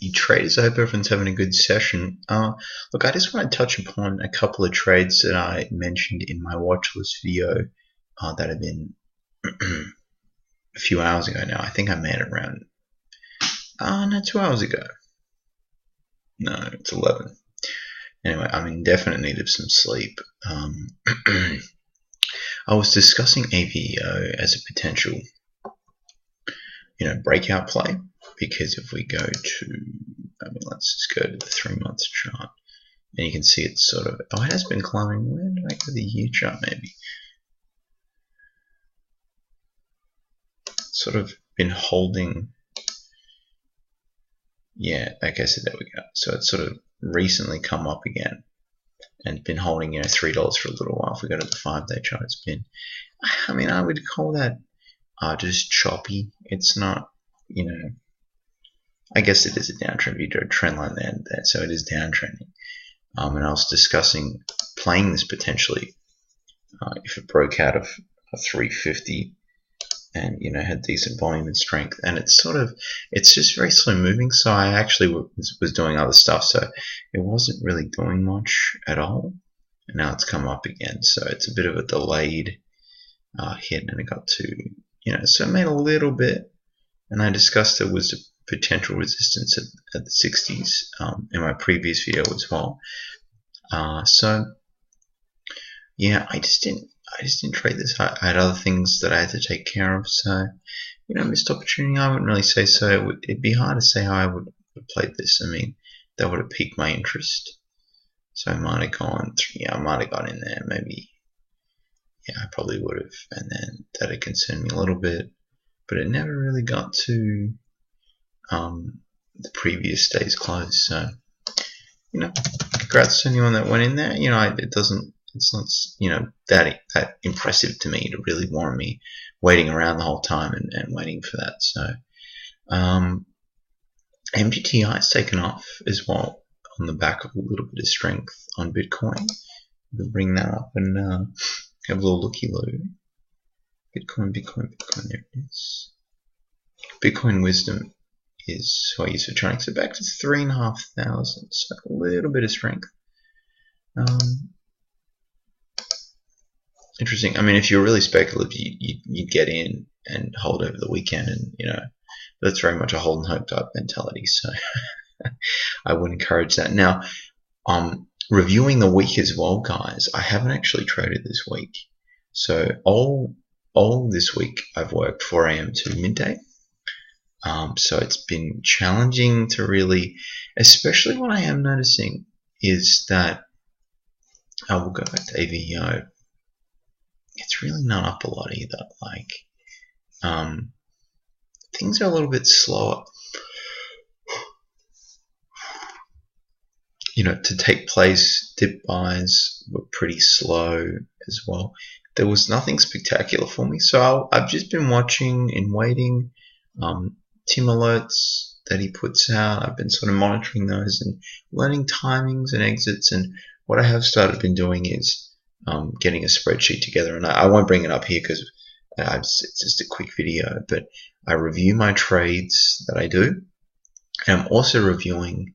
you traders. I hope everyone's having a good session. Look, I just want to touch upon a couple of trades that I mentioned in my watch list video that have been a few hours ago now. I think I made it around, no, 2 hours ago. No, it's 11. Anyway, I'm in definite need of some sleep. I was discussing AVEO as a potential, breakout play, because if we go to, let's just go to the 3-month chart, and you can see it's sort of, it has been climbing. Where did I go? The year chart, maybe. Sort of been holding. Yeah, okay, so there we go. So it's sort of recently come up again and been holding, $3 for a little while. If we go to the 5-day chart, it's been, I would call that just choppy. It's not, I guess it is a downtrend. You drew a trend line there, so it is downtrending. And I was discussing playing this potentially if it broke out of a 350 and had decent volume and strength, and it's just very slow moving. So I actually was doing other stuff, so it wasn't really doing much at all, and now it's come up again. So it's a bit of a delayed hit, and it got to so it made a little bit, and I discussed there was a potential resistance at the 60s in my previous video as well. So yeah, I just didn't trade this. I had other things that I had to take care of, so missed opportunity. I wouldn't really say so. It'd be hard to say how I would have played this. That would have piqued my interest, so I might have gone. I might have got in there, maybe. Yeah, I probably would have, and then that had concerned me a little bit, but it never really got to the previous day's close. So congrats to anyone that went in there. It's not that impressive to me to really warrant me waiting around the whole time and waiting for that. So MGTI has taken off as well on the back of a little bit of strength on Bitcoin. We'll bring that up and have a little looky-loo. Bitcoin, there it is. Bitcoin Wisdom is who I use for trading. So back to 3,500, so a little bit of strength. Interesting. If you're really speculative, you'd get in and hold over the weekend, and that's very much a hold and hope type mentality. So I would encourage that. Now, reviewing the week as well, guys. I haven't actually traded this week, so all this week I've worked 4 a.m. to midday. So it's been challenging to really, especially what I am noticing is that I will go back to AVEO. It's really not up a lot either. Things are a little bit slower. To take place, dip buys were pretty slow as well. There was nothing spectacular for me, so I've just been watching and waiting. Tim alerts that he puts out, I've been sort of monitoring those and learning timings and exits. And what I have been doing is getting a spreadsheet together, and I won't bring it up here because it's just a quick video, but I review my trades that I do, and I'm also reviewing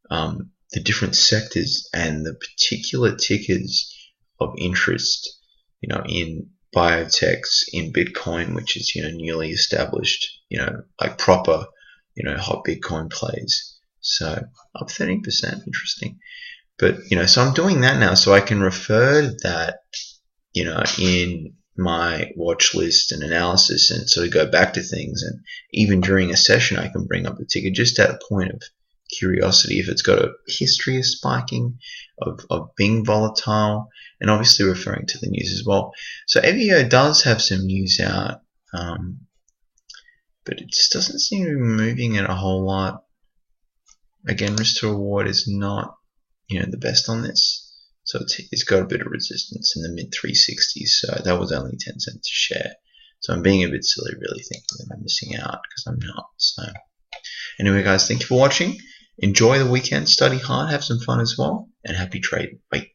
the different sectors and the particular tickers of interest, in biotechs, in Bitcoin, which is, newly established, like proper, hot Bitcoin plays. So up 13%, interesting. But, so I'm doing that now, so I can refer to that, in my watch list and analysis, and sort of go back to things. And even during a session, I can bring up the ticker just at a point of curiosity if it's got a history of spiking, of being volatile, and obviously referring to the news as well. So AVEO does have some news out, but it just doesn't seem to be moving it a whole lot. Again, risk to reward is not the best on this, so it's got a bit of resistance in the mid 360s. So that was only 10 cents a share. So I'm being a bit silly, really thinking that I'm missing out, because I'm not. So anyway, guys, thank you for watching. Enjoy the weekend, study hard, have some fun as well, and happy trading. Bye.